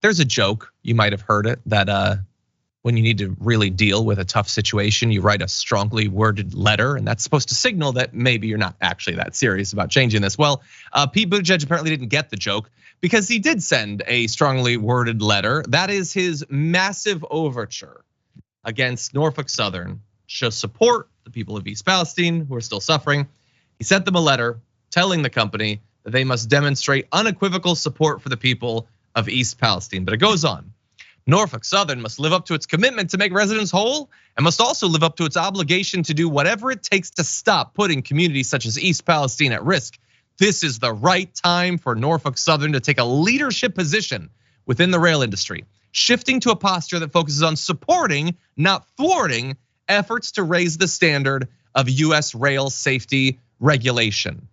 There's a joke, you might have heard it, that when you need to really deal with a tough situation, you write a strongly worded letter, and that's supposed to signal that maybe you're not actually that serious about changing this. Well, Pete Buttigieg apparently didn't get the joke because he did send a strongly worded letter. That is his massive overture against Norfolk Southern to support the people of East Palestine who are still suffering. He sent them a letter telling the company that they must demonstrate unequivocal support for the people of East Palestine. But it goes on. Norfolk Southern must live up to its commitment to make residents whole and must also live up to its obligation to do whatever it takes to stop putting communities such as East Palestine at risk. This is the right time for Norfolk Southern to take a leadership position within the rail industry, shifting to a posture that focuses on supporting, not thwarting, efforts to raise the standard of US rail safety regulation.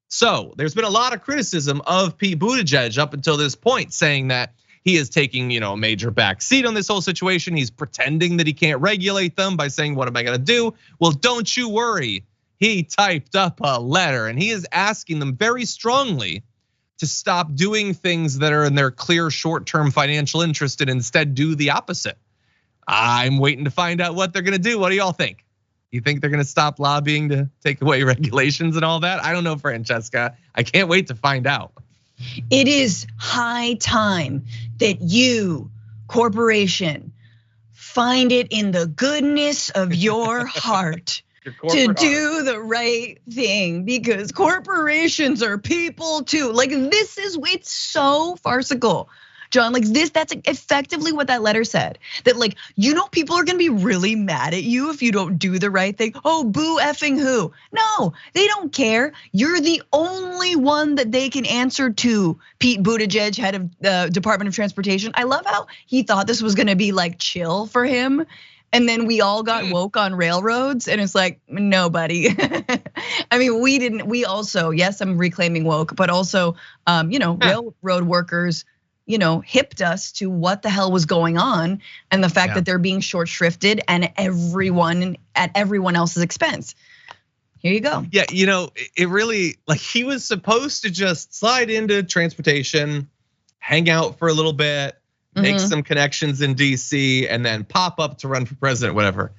So there's been a lot of criticism of Pete Buttigieg up until this point, saying that he is taking, a major backseat on this whole situation. He's pretending that he can't regulate them by saying, what am I gonna do? Well, don't you worry. He typed up a letter and he is asking them very strongly to stop doing things that are in their clear short-term financial interest and instead do the opposite. I'm waiting to find out what they're gonna do. What do y'all think? You think they're gonna stop lobbying to take away regulations and all that? I don't know, Francesca. I can't wait to find out. It is high time that you, corporation, find it in the goodness of your heart to do the right thing, because corporations are people too. Like it's so farcical. John, that's effectively what that letter said. That people are gonna be really mad at you if you don't do the right thing. Oh, boo effing who? No, they don't care. You're the only one that they can answer to. Pete Buttigieg, head of the Department of Transportation. I love how he thought this was gonna be chill for him. And then we all got woke on railroads, and it's no, buddy. I mean, we also, yes, I'm reclaiming woke, but also, railroad workers, hipped us to what the hell was going on and the fact that they're being short shrifted and everyone at everyone else's expense. Here you go. Yeah, it really, he was supposed to just slide into transportation, hang out for a little bit, make some connections in DC, and then pop up to run for president, whatever.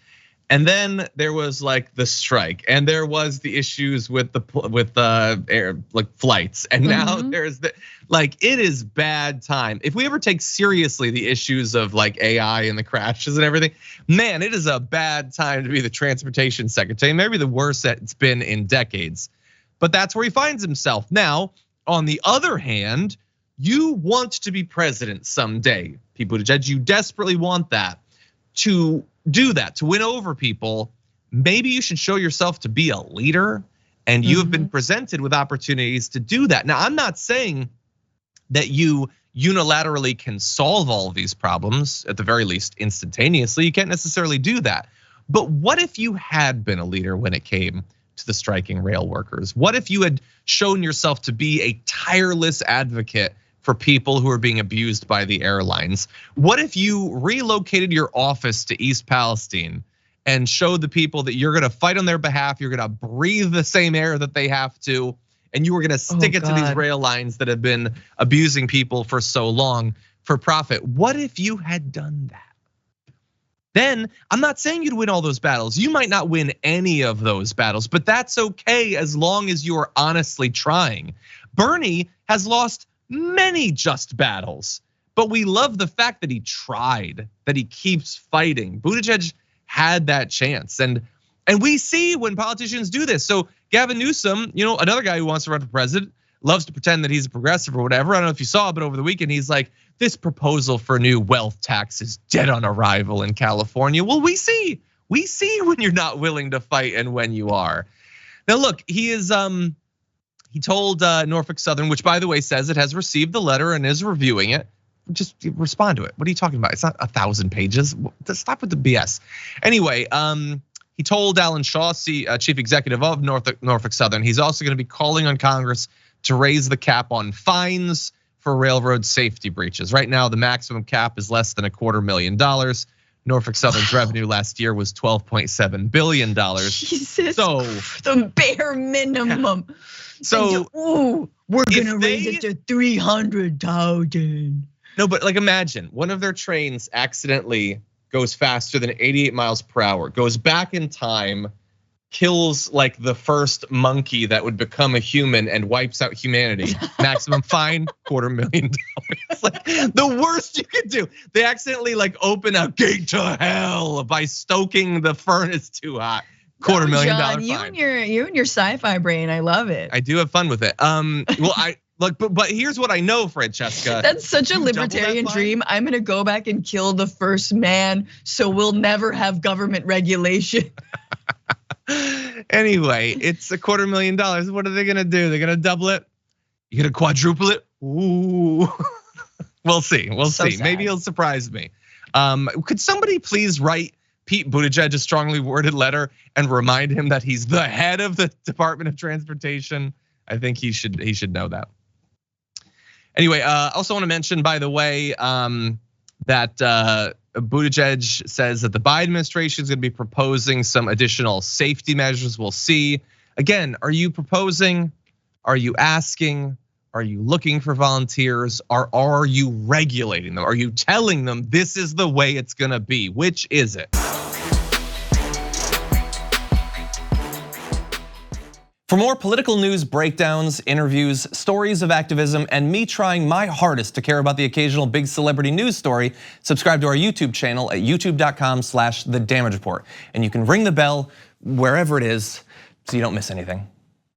And then there was the strike, and there was the issues with the air flights, and now there's it is bad time. If we ever take seriously the issues of AI and the crashes and everything, man, it is a bad time to be the transportation secretary. Maybe the worst that it's been in decades. But that's where he finds himself now. On the other hand, you want to be president someday, Pete Buttigieg. You desperately want that. To do that, to win over people, maybe you should show yourself to be a leader, and you have been presented with opportunities to do that. Now, I'm not saying that you unilaterally can solve all of these problems, at the very least instantaneously. You can't necessarily do that. But what if you had been a leader when it came to the striking rail workers? What if you had shown yourself to be a tireless advocate for people who are being abused by the airlines? What if you relocated your office to East Palestine and showed the people that you're gonna fight on their behalf, you're gonna breathe the same air that they have to, and you were gonna stick it to these rail lines that have been abusing people for so long for profit? What if you had done that? Then I'm not saying you'd win all those battles. You might not win any of those battles, but that's okay as long as you are honestly trying. Bernie has lost many just battles, but we love the fact that he tried, that he keeps fighting. Buttigieg had that chance, and we see when politicians do this. So Gavin Newsom, another guy who wants to run for president, loves to pretend that he's a progressive or whatever. I don't know if you saw, but over the weekend he's like, this proposal for a new wealth tax is dead on arrival in California. Well, we see when you're not willing to fight and when you are. Now look, he told Norfolk Southern, which by the way says it has received the letter and is reviewing it. Just respond to it. What are you talking about? It's not 1,000 pages. Stop with the BS. Anyway, he told Alan Shaw, chief executive of Norfolk Southern, he's also going to be calling on Congress to raise the cap on fines for railroad safety breaches. Right now, the maximum cap is less than $250,000. Norfolk Southern's revenue last year was $12.7 billion. Jesus, so the bare minimum. So we're gonna raise it to 300,000. No, but like imagine one of their trains accidentally goes faster than 88 miles per hour, goes back in time, kills like the first monkey that would become a human and wipes out humanity. Maximum fine, $250,000. Like the worst you could do. They accidentally like open a gate to hell by stoking the furnace too hot. $250,000 fine. You and your sci-fi brain, I love it. I do have fun with it. Well, but here's what I know, Francesca. That's such a libertarian dream. I'm gonna go back and kill the first man, so we'll never have government regulation. Anyway, it's $250,000. What are they gonna do? They're gonna double it? You gonna quadruple it? Ooh. We'll see. We'll see. Sad. Maybe he'll surprise me. Could somebody please write Pete Buttigieg a strongly worded letter and remind him that he's the head of the Department of Transportation? I think he should know that. Anyway, I also want to mention, by the way, that Buttigieg says that the Biden administration is going to be proposing some additional safety measures. We'll see. Again, are you proposing? Are you asking? Are you looking for volunteers? Are you regulating them? Are you telling them this is the way it's going to be? Which is it? For more political news breakdowns, interviews, stories of activism, and me trying my hardest to care about the occasional big celebrity news story, subscribe to our YouTube channel at youtube.com/thedamagereport. And you can ring the bell wherever it is so you don't miss anything.